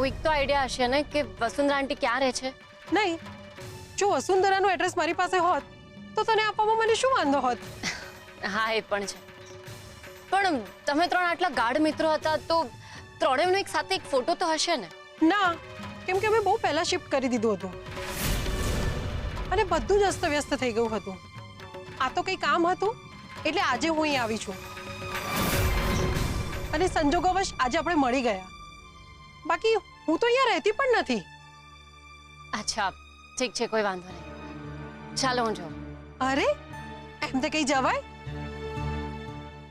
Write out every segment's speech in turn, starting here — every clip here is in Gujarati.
કોઈક તો આઈડિયા હશે ને કે વસુંધરા આંટી ક્યાં રહે છે? નહીં, જો વસુંધરાનું એડ્રેસ મારી પાસે હોત તો તને આપવામાં મને શું વાંધો હોત? હા એ પણ છે, પણ તમે ત્રણ આટલા ગાઢ મિત્રો હતા તો ત્રણેયનો એક સાથે એક ફોટો તો હશે ને? ના, કેમ કે અમે બહુ પહેલા શિફ્ટ કરી દીધું હતું અને બધું જ અસ્તવ્યસ્ત થઈ ગયું હતું. આ તો કંઈ કામ હતું એટલે આજે હું અહીં આવી છું અને સંજોગોવશ આજે આપણે મળી ગયા. બાકી હું તો અહીંયા રહેતી પણ નથી. અચ્છા ઠીક છે, કોઈ વાંધો નહીં, ચાલો હું જાઉં. અરે એમ તો કઈ જવાય?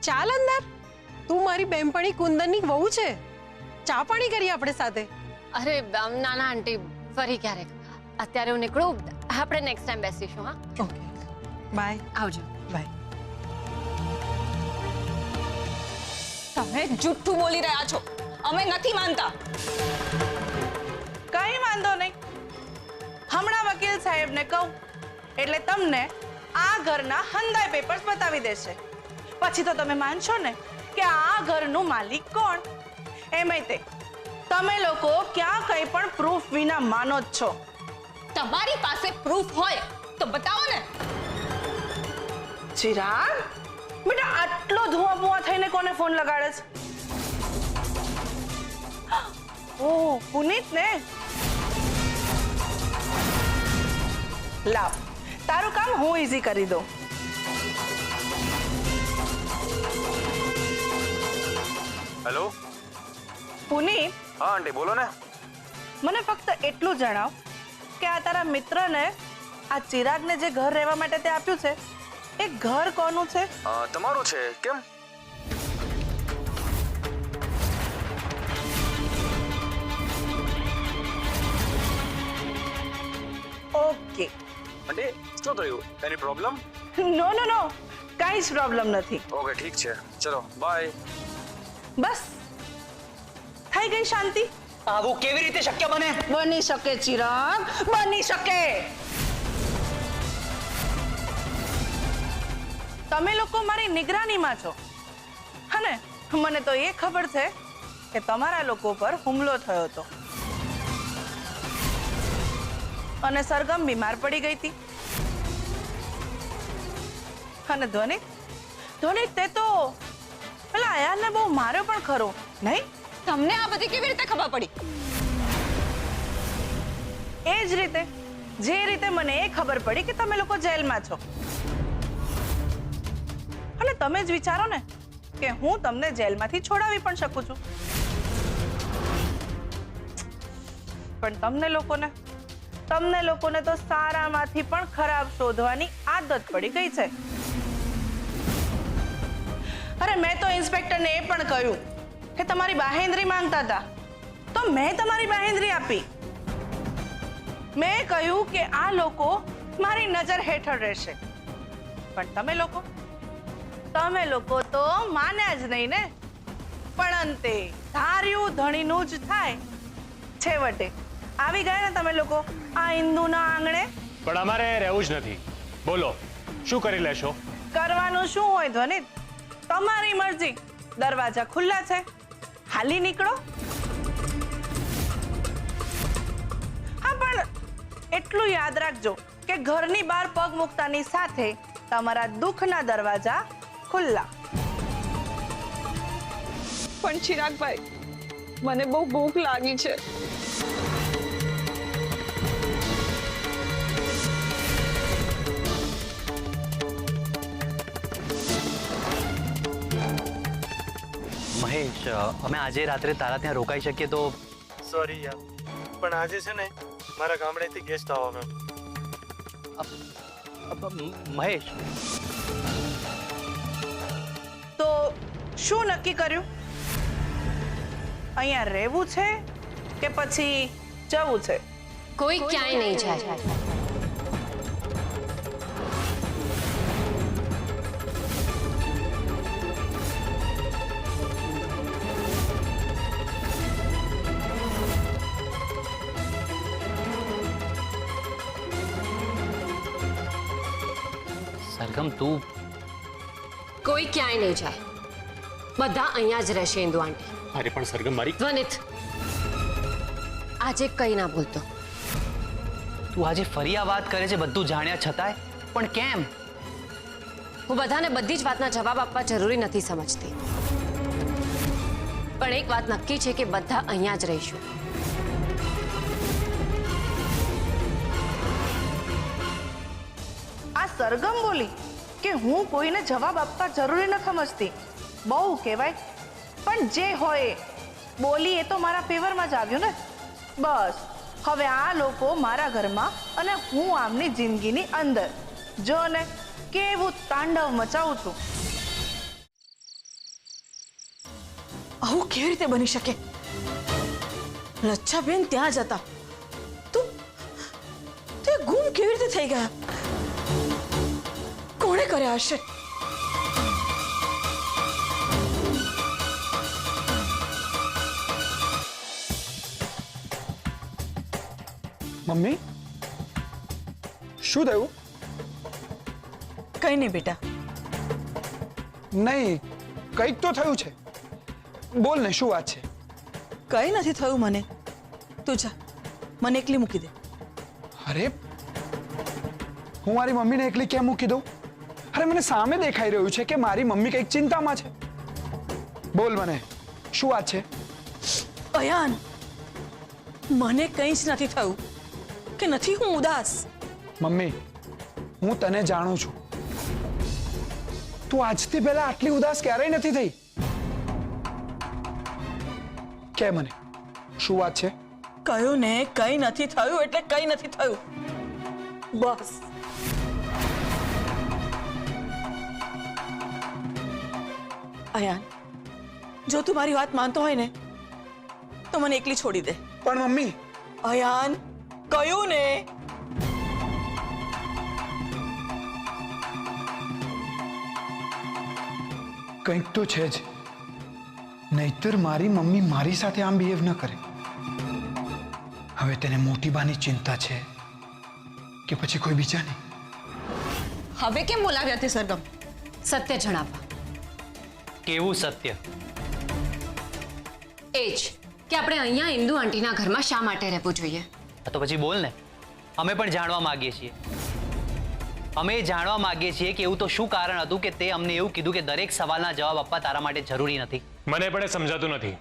ચાલ અંદર, તું મારી બેનપણી કુંદનની વહુ છે, ચા પાણી કરીએ આપણે સાથે. અરે ના ના આંટી, ફરી ક્યારેક. અત્યારે હું નીકળું, આપણે નેક્સ્ટ ટાઈમ બેસીશું. હા ઓકે, બાય. આવજો. બાય. તમે જુઠ્ઠું બોલી રહ્યા છો, અમે નથી માનતા. કઈ વાંધો નહીં, હમણાં વકીલ સાહેબને કહું એટલે તમને આ ઘરના હંધાઈ પેપર્સ બતાવી દેશે. પછી તો તમે માનશો ને કે આ ઘરનું માલિક કોણ. એમાંય તે તમે લોકો ક્યાં કઈ પણ પ્રૂફ વિના માનો જ છો. તમારી પાસે પ્રૂફ હોય તો બતાવો ને. ચિરાગ બેટા, આટલો ધુઆ પુઆ થઈને કોને ફોન લગાડે છે? ઓહ, પુનીત ને. લાવ, તારું કામ હું ઈઝી કરી દઉં. હેલો પુનીત, હા આંટી બોલો ને. મને ફક્ત એટલું જણાવ કે આ તારા મિત્રને, આ ચિરાગને જે ઘર રહેવા માટે તે આપ્યું છે, એ ઘર કોનું છે? તમારું છે. કેમ? ઓકે. આંટી શું થયું? એની પ્રોબ્લેમ? નો નો નો, કાંઈ જ પ્રોબ્લેમ નથી. ઓકે ઠીક છે, ચલો બાય. બસ થઈ ગઈ શાંતિ. આવું કેવી રીતે શક્ય બને? બની શકે ચિરાગ, બની શકે. તમે લોકો મારી નિગરાનીમાં છો અને મને તો એ ખબર છે કે તમારા લોકો પર હુમલો થયો હતો અને સરગમ બીમાર પડી ગઈ હતી. અને ધ્વનિત તે તો પેલા આયાનને બહુ માર્યો પણ ખરો, નહીં? તમને આ બધી કેવી રીતે ખબર પડી? એ જ રીતે જે રીતે મને એ ખબર પડી કે તમે લોકો જેલમાં છો. અને તમે જ વિચારો ને કે હું તમને જેલમાંથી છોડાવી પણ શકું છું, પણ તમને લોકોને તો સારામાંથી પણ ખરાબ શોધવાની આદત પડી ગઈ છે. અરે મેં તો ઇન્સ્પેક્ટરને એ પણ કહ્યું કે તમારી બાહેંધરી માંગતા હતા તો મેં તમારી બાહેંધરી આપી. મેં કહ્યું કે આ લોકો મારી નજર હેઠળ રહેશે, પણ તમે લોકો તો માન્યા જ નહીં ને. પણ અંતે ધાર્યું ધણીનું જ થાય. છેવટે આવી ગયા ને તમે લોકો આ ઇન્દુના આંગણે. પણ અમારે રહેવું જ નથી. બોલો શું કરી લેશો? કરવાનું શું હોય ધ્વનિત, તમારી મરજી. દરવાજા ખુલ્લા છે, હાલી નીકળો. હા, પણ એટલું યાદ રાખજો કે ઘરની બહાર પગ મૂકતાની સાથે તમારા દુઃખના દરવાજા ખુલ્લા. પણ ચિરાગભાઈ, મને બહુ ભૂખ લાગી છે. મહેશ, અમે આજે રાત્રે તારા ત્યાં રોકાઈ શકીએ તો? સોરી યાર, પણ આજે છે ને મારા ગામડેથી ગેસ્ટ આવવાનો. મહેશ, તો શું નક્કી કર્યું? અહીંયા રહેવું છે કે પછી જવું છે? કોઈ ક્યાંય નહીં જાય. સરગમ તું? કોઈ ક્યાંય નહીં જાય, બધા અહીંયા જ રહેશે ઇન્દુ આંટી. અરે પણ સરગમ મારી. ધ્વનિત, આજે કંઈ ના બોલતો. તું આજે ફરી આ વાત કરે છે બધું જાણ્યા છતાંય, પણ કેમ? હું બધાને બધી જ વાતના જવાબ આપવા જરૂરી નથી સમજતી, પણ એક વાત નક્કી છે કે બધા અહીંયા જ રહીશું. આ સરગમ બોલી કે હું કોઈને જવાબ આપવા જરૂરી ન સમજતી. બહુ કહેવાય, પણ જે હોય એ. બોલી એ તો મારા ફેવરમાં જ આવ્યું ને. બસ હવે આ લોકો મારા ઘરમાં અને હું આમની જિંદગીની અંદર. જો ને કેવું તાંડવ મચાવું છું. આવું કેવી રીતે બની શકે? લચ્છાબેન ત્યાં જ હતા, તું ગુમ કેવી રીતે થઈ ગયા? કોણે કર્યા હશે? મમ્મી, શું થયું? કઈ નહીં બેટા. નહીં, કંઈક તો થયું છે. બોલ ને, શું વાત છે? કઈ નથી થયું મને. તું જા, મને એકલી મૂકી દે. અરે, હું મારી મમ્મીને એકલી કેમ મૂકી દઉં? અરે, મને સામે દેખાઈ રહ્યું છે કે મારી મમ્મી કંઈક ચિંતામાં છે. બોલ મને, શું વાત છે? અયાન, મને કંઈ જ નથી થયું કે નથી હું ઉદાસ. મમ્મી, હું તને જાણું છું. તું આજથી પહેલા આટલી ઉદાસ ક્યારેય નથી થઈ. કે મને, શું વાત છે? કયું ને કઈ નથી થયું એટલે કઈ નથી થયું. બસ. અયાન, જો તું મારી વાત માનતો હોય ને તો મને એકલી છોડી દે. પણ મમ્મી, અયાન, કયું ને. કંઈક તો છે જ. નહીતર મારી મમ્મી મારી સાથે આમ બિહેવ ન કરે. હવે તેને મોટી બાની ચિંતા છે કે પછી કોઈ બીજાની? હવે કેમ બોલાવ્યા તે સરગમ? સત્ય જણાવવા. કેવું સત્ય? એ જ કે આપણે અહીંયા ઇન્દુ આંટીના ઘરમાં શા માટે રહેવું જોઈએ. તો પછી બોલ ને. અમે પણ જાણવા માંગીએ છીએ. અમે જાણવા માંગીએ છીએ કે એવું તો શું કારણ હતું કે તે અમને એવું કીધું કે દરેક સવાલના જવાબ આપવા તારા માટે જરૂરી નથી. મને પણ એ સમજાતું નથી.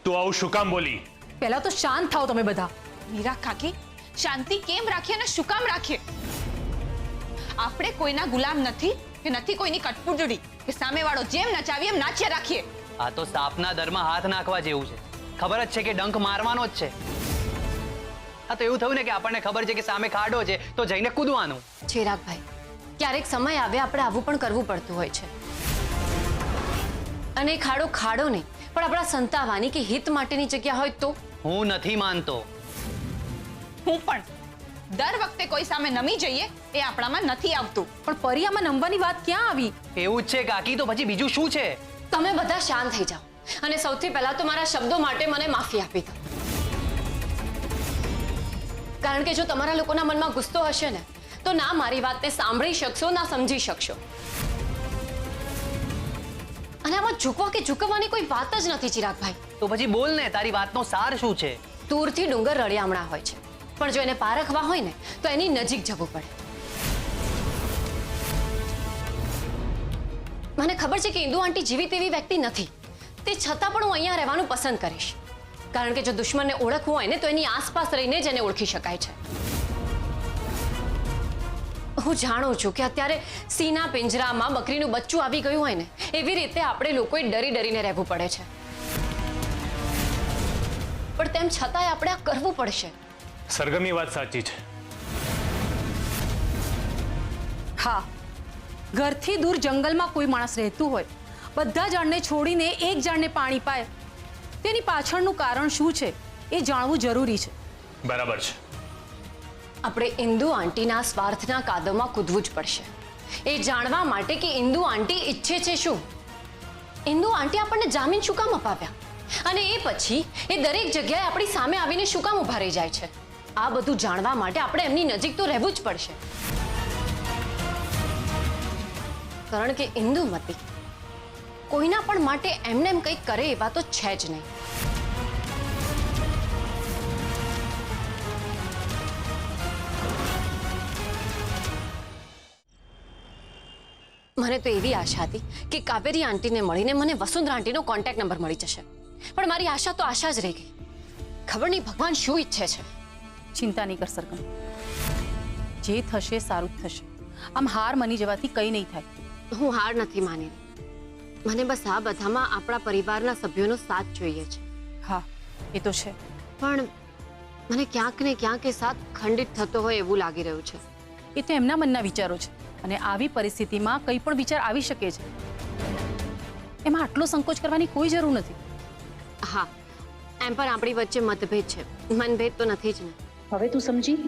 તું આવું શું કામ બોલી? પહેલા તો શાંત થાઓ તમે બધા. મીરા કાકી, શાંતિ કેમ રાખીએ અને શું કામ રાખીએ? આપણે કોઈના ગુલામ નથી કે નથી કોઈની કટપુતળી કે સામેવાળો જેમ નચાવીએ એમ નાચ્યા રાખીએ. આ તો સાપના દરમાં હાથ નાખવા જેવું છે. ખબર જ છે કે ડંખ મારવાનો જ છે. આ તો એવું થયું ને કે આપણને ખબર છે કે સામે ખાડો છે તો જઈને કૂદવાનું. ચિરાગભાઈ, ક્યારેક સમય આવે આપણે આવું પણ કરવું પડતું હોય છે. અને ખાડો ખાડો નહીં પણ આપણા સંતાવાની કે હિત માટેની જગ્યા હોય તો? હું નથી માનતો. હું પણ દર વખતે કોઈ સામે નમી જઈએ એ આપણામાં નથી આવતું. પણ પરિયામાં નંબરની વાત ક્યાં આવી? એવું જ છે કાકી, તો પછી બીજું શું છે? તમે બધા શાંત થઈ જાઓ અને સૌથી પહેલા તો મારા શબ્દો માટે મને માફી આપી દો. કારણ કે જો તમારા લોકોના મનમાં ગુસ્સો હશે ને તો ના મારી વાતને સાંભળી શકશો ના સમજી શકશો. અને આમાં ઝૂકવા કે ઝૂકવાની કોઈ વાત જ નથી ચિરાગભાઈ. તો પછી બોલ ને, તારી વાતનો સાર શું છે? દૂરથી ડુંગર રળિયામણા હોય છે પણ જો એને પારખવા હોય ને તો એની નજીક જવું પડે. મને ખબર છે કે ઇન્દુ આંટી જેવી તેવી વ્યક્તિ નથી, તે છતાં પણ હું અહીંયા રહેવાનું પસંદ કરીશ. કારણ કે જો દુશ્મનને ઓળખવું હોય ને તો એની આસપાસ રહીને જ એને ઓળખી શકાય છે. હું જાણું છું કે અત્યારે સિંહના પિંજરામાં બકરીનું બચ્ચું આવી ગયું હોય ને એવી રીતે આપણે લોકોએ ડરી ડરીને રહેવું પડે છે. પણ તેમ છતાંય આપણે આ કરવું પડશે. સરગમની વાત સાચી છે. હા, ઘરથી દૂર જંગલમાં કોઈ માણસ રહેતું હોય, બધા ઝાડને છોડીને એક ઝાડને પાણી પાય, તેની પાછળનું કારણ શું છે એ જાણવું જરૂરી છે. બરાબર છે. આપણે ઇન્દુ આંટીના સ્વાર્થના કાદવમાં કૂદવું જ પડશે એ જાણવા માટે કે ઇન્દુ આંટી ઈચ્છે છે શું. ઇન્દુ આંટી આપણને જામીન શું કામ અપાવ્યા અને એ પછી એ દરેક જગ્યાએ આપણી સામે આવીને શું કામ ઊભા રહી જાય છે. આ બધું જાણવા માટે આપણે એમની નજીક તો રહેવું જ પડશે. કારણ કે ઇન્દુમતી કોઈના પણ માટે એમને એમ કંઈક કરે એવા તો છે જ નહીં. મને તો એવી આશા હતી કે કાવેરી આંટીને મળીને મને વસુંધરા આંટીનો કોન્ટેક્ટ નંબર મળી જશે, પણ મારી આશા તો આશા જ રહી ગઈ. ખબર નહીં ભગવાન શું ઈચ્છે છે. ચિંતા નહીં કર સરગમ, જે થશે સારું જ થશે. આમ હાર માની જવાથી કંઈ નહીં થાય. હું હાર નથી માની. મને બસ આ બધામાં આપણા પરિવારના સભ્યોનો સાથ જોઈએ છે. હા, એ તો છે. પણ મને ક્યાંક ને ક્યાંક એ સાથ ખંડિત થતો હોય એવું લાગી રહ્યું છે. એ તો એમના મનના વિચારો છે, અને આવી પરિસ્થિતિમાં કંઈ પણ વિચાર આવી શકે છે. એમાં આટલો સંકોચ કરવાની કોઈ જરૂર નથી. હા, એમ પણ આપણી વચ્ચે મતભેદ છે, મનભેદ તો નથી જ ને. હવે તું સમજી?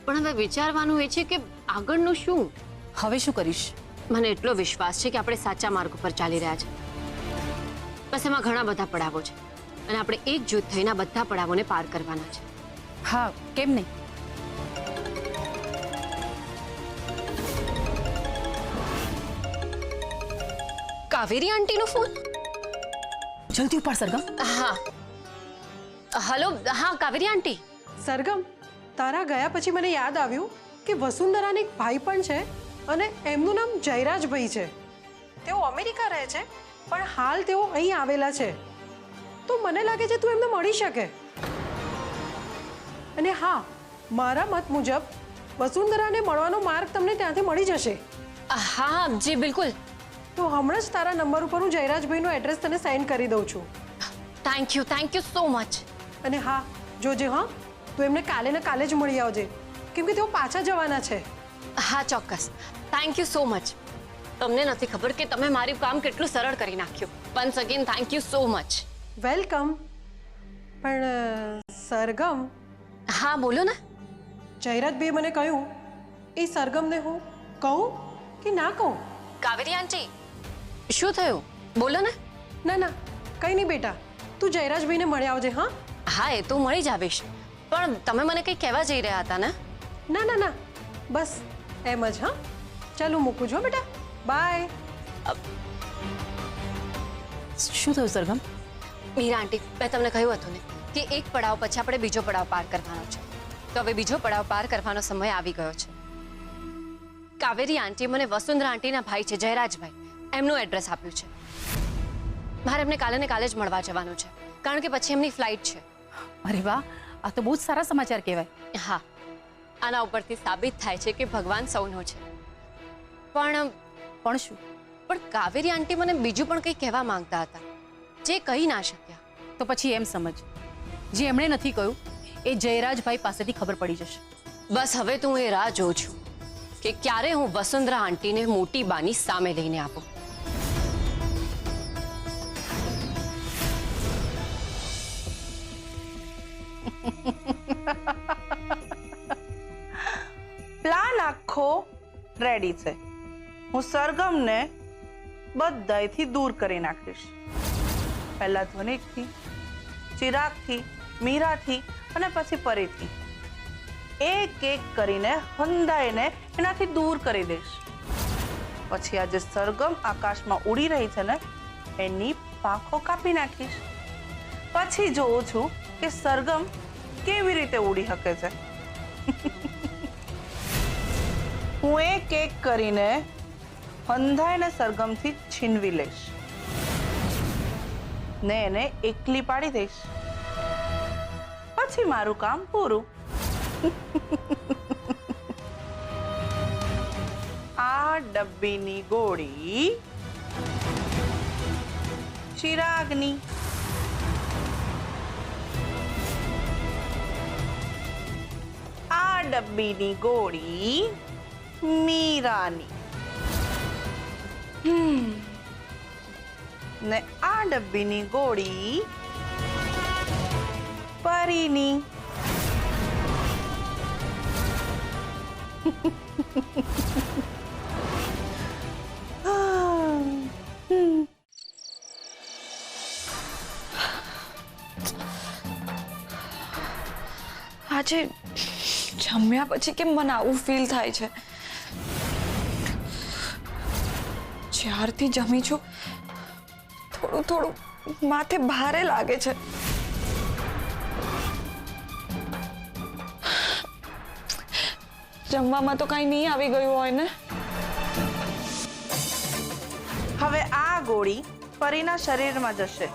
પણ હવે વિચારવાનું એ છે કે આગળનું શું. હવે શું કરીશ? મને એટલો વિશ્વાસ છે કે આપણે સાચા માર્ગ ઉપર ચાલી રહ્યા છે. બસ એમાં ઘણા બધા પડાવો છે, અને આપણે એક જૂથ થઈને આ બધા પડાવોને પાર કરવાના છે. હા, કેમ નહીં. કાવેરી આંટીનો ફોન. જલ્દી ઉપાડ સરગમ. હા, હલો. હા કાવેરી આંટી. સરગમ, તારા ગયા પછી મને યાદ આવ્યું કે વસુંધરાને એક ભાઈ પણ છે, અને એમનું નામ જયરાજભાઈ છે. તેઓ અમેરિકા રહે છે, પણ હાલ તેઓ અહીં આવેલા છે. તો મને લાગે છે તું એમને મળી શકે. અને હા, મારા મત મુજબ વસુંધરાને મળવાનો માર્ગ તમને ત્યાંથી મળી જશે. હા જી બિલકુલ. તો હમણાં જ તારા નંબર ઉપર હું જયરાજભાઈનું એડ્રેસ તને સેન્ડ કરી દઉં છું. Thank you so much. અને હા, જોજે હા, તું એમને કાલે ને કાલે જ મળી આવજે, કેમ કે તેઓ પાછા જવાના છે. હા ચોક્કસ. Thank you so much. તમને નથી ખબર કે તમે મારું કામ કેટલું સરળ કરી નાખ્યું. Once again thank you so much. Welcome. પણ સરગમ, હા બોલો ને. જયરાજભાઈ મને કહ્યું એ સરગમને હું કહું કે ના કહું? કાવેરી આંટી શું થયું બોલો ને. ના ના, કંઈ નહીં બેટા, તું જયરાજભાઈને મળી આવજે. હા હા, એ તો મળી જ આવીશ, પણ તમે મને કંઈ કહેવા જઈ રહ્યા હતા ને. ના ના ના, બસ એમ જ. હા ચાલો મૂકું છું બેટા, બાય. શું થયું સરગમ? મીરા આંટી, મેં તમને કહ્યું હતું ને કે એક પડાવ પછી આપણે બીજો પડાવ પાર કરવાનો છે. તો હવે બીજો પડાવ પાર કરવાનો સમય આવી ગયો છે. કાવેરી આંટી મને વસુંધરા આંટીના ભાઈ છે જયરાજભાઈ, એમનું એડ્રેસ આપ્યું છે. મારે એમને કાલે ને કાલે જ મળવા જવાનું છે, કારણ કે પછી એમની ફ્લાઇટ છે. અરે વાહ, આ તો બહુ જ સારા સમાચાર કહેવાય. હા, આના ઉપરથી સાબિત થાય છે કે ભગવાન સૌનો છે. પણ શું? પણ કાવેરી આંટી મને બીજું પણ કંઈ કહેવા માંગતા હતા, જે કહી ના શક્યા. તો પછી એમ સમજ, જે એમણે નથી કહ્યું એ જયરાજભાઈ પાસેથી ખબર પડી જશે. બસ હવે તો હું એ રાહ જોઉં છું કે ક્યારે હું વસુંધરા આંટીને મોટી બાની સામે લઈને આપું. પ્લાન આખો રેડી છે. હું સરગમને બધાયથી દૂર કરી નાખીશ. પહેલા ધ્વનિકથી, ચિરાગથી, મીરાથી અને પછી પરીથી. એક એક કરીને હંધાઈને એનાથી દૂર કરી દઈશ. પછી આજે સરગમ આકાશમાં ઉડી રહી છે ને, એની પાંખો કાપી નાખીશ. પછી જોઉં છું કે સરગમ કેવી રીતે ઉડી શકે છે. હું એક એક કરીને હંધાઈને સરગમથી છીનવી લઈશ ને એને એકલી પાડી દઈશ. પછી મારું કામ પૂરું. આ ડબ્બીની ગોળી ચિરાગની, આ ડબ્બીની ગોળી મીરાની, ને આ ડબ્બીની ગોળી પરીની. આજે જમ્યા પછી કેમ મને આવું ફીલ થાય છે? જ્યારથી જમી છું થોડું થોડું માથે ભારે લાગે છે. જમવામાં તો કઈ નહીં આવી ગયું હોય ને? ગોળી પરીના શરીરમાં જશે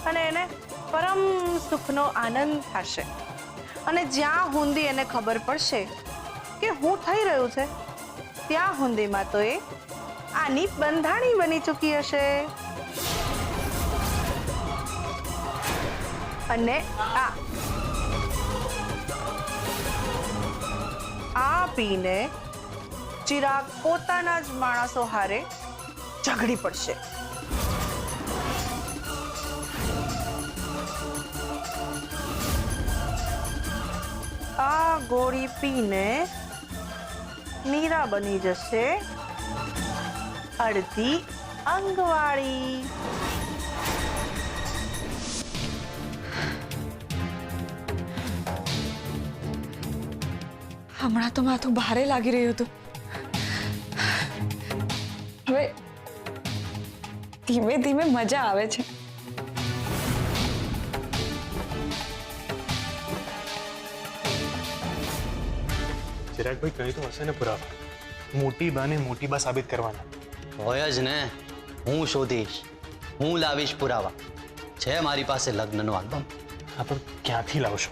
અને એને પરમ સુખનો આનંદ થશે. અને જ્યાં હુંદી એને ખબર પડશે કે હું થઈ રહ્યું છે ત્યાં હુંદીમાં તો એ આની બંધાણી બની ચૂકી હશે. અને આ પીને ચિરાગ પોતાના જ માણસો હારે ઝઘડી પડશે. આ ગોળી પીને મીરા બની જશે અડધી અંગવાળી. હમણાં તો માથું ભારે લાગી રહ્યું હતું. હવે ધીમે ધીમે મજા આવે છે. ચિરાગભાઈ કહી તો હશે ને પુરાવા, મોટી બાને મોટી બા સાબિત કરવાના. હોય જ ને. હું શોધીશ, હું લાવીશ પુરાવા. છે મારી પાસે લગ્નનો આલ્બમ. હા, પણ ક્યાંથી લાવશો?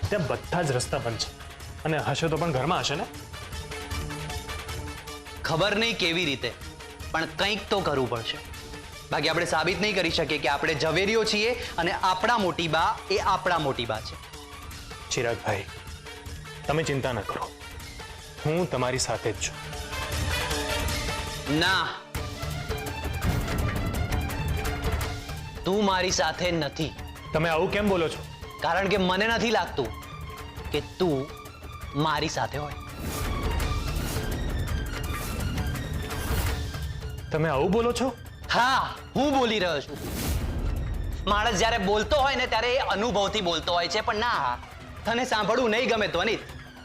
ત્યાં બધા જ રસ્તા બંધ છે, અને હશે તો પણ ઘરમાં હશે ને. ખબર નહીં કેવી રીતે, પણ કંઈક તો કરવું પડશે. બાકી આપણે સાબિત નહીં કરી શકીએ કે આપણે ઝવેરીઓ છીએ અને આપણા મોટી બા એ આપણા મોટી બા છે. ચિરાગભાઈ, તમે ચિંતા ન કરો, હું તમારી સાથે જ છું. ના, તું મારી સાથે નથી. તમે આવું કેમ બોલો છો? કારણ કે મને નથી લાગતું કે તું મારી સાથે હોય. તમે આવું બોલો છો? હા, હું બોલી રહ્યો છું. માણસ જ્યારે બોલતો હોય ને ત્યારે એ અનુભવથી બોલતો હોય છે. પણ ના, તને સાંભળવું નહીં ગમે ધ્વનિત,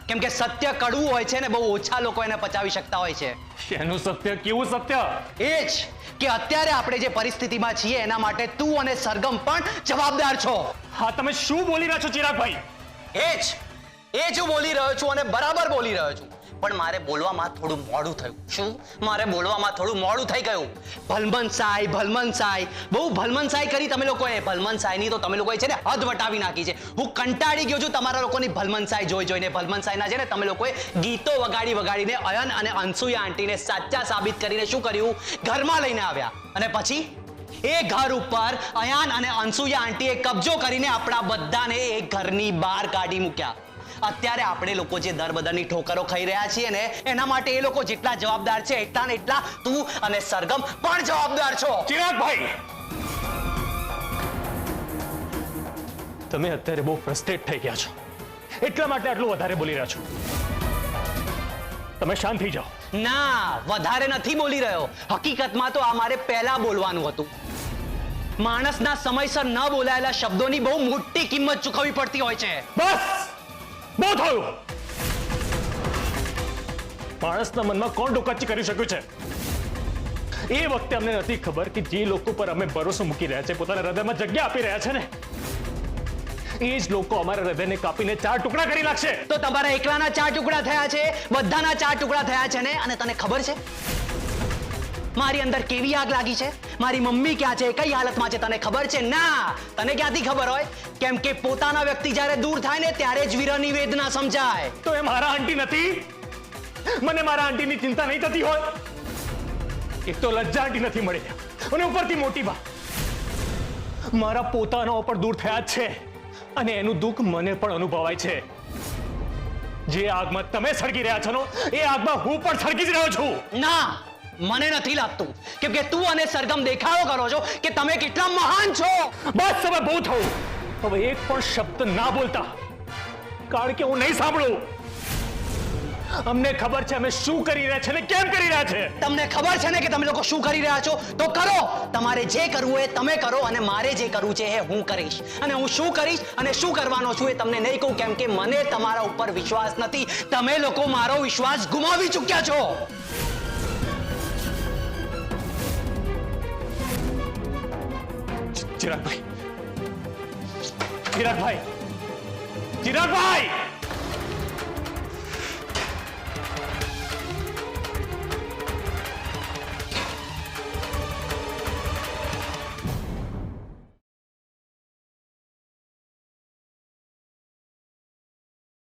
કેમ કે સત્ય કડવું હોય છે ને બહુ ઓછા લોકો એને પચાવી શકતા હોય છે. શેનું સત્ય? કેવું સત્ય? એ જ કે અત્યારે આપણે જે પરિસ્થિતિમાં છીએ એના માટે તું અને સરગમ પણ જવાબદાર છો. હા, તમે શું બોલી રહ્યા છો ચિરાગભાઈ? એ જ હું બોલી રહ્યો છું અને બરાબર બોલી રહ્યો છું. પણ મારે બોલવામાં થોડું મોડું થયું. શું? મારે બોલવામાં થોડું મોડું થઈ ગયું. ભલમનસાઈ, બહુ ભલમનસાઈ કરી તમે લોકોએ. ભલમનસાઈની તો તમે લોકોએ છે ને હદ વટાવી નાખી છે. હું કંટાળી ગયો છું તમારા લોકોની ભલમનસાઈ જોઈને. ભલમનસાઈના છે ને તમે લોકોએ ગીતો વગાડીને અયન અને અનસુયા આંટીને સાચા સાબિત કરીને શું કર્યું? ઘરમાં લઈને આવ્યા. અને પછી એ ઘર ઉપર અયાન અને અનસુયા આંટીએ કબજો કરીને આપણા બધાને એ ઘરની બહાર કાઢી મૂક્યા. અત્યારે આપણે લોકો જે દર બદરની ઠોકરો ખાઈ રહ્યા છીએ ને એના માટે એ લોકો જેટલા જવાબદાર છે એટલા ને એટલા તું અને સરગમ પણ જવાબદાર છો. ચિરાગભાઈ, તમે અત્યારે બહુ ફ્રસ્ટ્રેટ થઈ ગયા છો, એટલા માટે આટલું વધારે બોલી રહ્યા છો. તમે શાંત થઈ જાઓ. ના, વધારે નથી બોલી રહ્યો. હકીકતમાં તો આ મારે પહેલા બોલવાનું હતું. માણસના સમયસર ન બોલાયેલા શબ્દોની બહુ મોટી કિંમત ચૂકવવી પડતી હોય છે. બસ, બહુ થયું. માણસના મનમાં કોણ ડોકાચી કરી શક્યું છે? એ વખતે અમને નથી ખબર કે જે લોકો પર અમે ભરોસો મૂકી રહ્યા છે, પોતાના હૃદયમાં જગ્યા આપી રહ્યા છે ને, એ જ લોકો અમારા હૃદયને કાપીને 4 ટુકડા કરી નાખશે. તો તમારા એકલાના 4 ટુકડા થયા છે, બધાના 4 ટુકડા થયા છે ને. અને તને ખબર છે મારી અંદર કેવી આગ લાગી છે? મારી મમ્મી ક્યાં છે, કઈ હાલતમાં છે તને ખબર છે? ના, તને ક્યાંથી ખબર હોય? કેમ કે પોતાના વ્યક્તિ જ્યારે દૂર થાય ને ત્યારે જ વિરહની વેદના સમજાય. તો એ મારા આંટી નથી? મને મારા આંટીની ચિંતા નહીં થતી હોય? એક તો લજ્જા આંટી નથી મળી અને ઉપરથી મોટી બા મારા પોતાના ઉપર દૂર થયા જ છે, અને એનું દુઃખ મને પણ અનુભવાય છે. જે આગમાં તમે સળગી રહ્યા છો એ આગમાં હું પણ સળગી જ રહ્યો છું. ના, મને નથી લાગતું, કેમ કે તું અને સરગમ દેખાડો કરો છો કે તમે કેટલા મહાન છો. બસ, હવે બહુ થયું. હવે એક પણ શબ્દ ના બોલતા, કારણ કે હું નહીં સાંભળું. અમને ખબર છે અમે શું કરી રહ્યા છે ને કેમ કરી રહ્યા છે. તમને ખબર છે ને કે તમે લોકો શું કરી રહ્યા છો, તો કરો. તમારે જે કરવું એ તમે કરો અને મારે જે કરવું છે એ હું કરીશ. અને હું શું કરીશ અને શું કરવાનો છું એ તમને નહીં કહું, કેમ કે મને તમારા ઉપર વિશ્વાસ નથી. તમે લોકો મારો વિશ્વાસ ગુમાવી ચૂક્યા છો. ચિરાગભાઈ, ચિરાગભાઈ, ચિરાગભાઈ!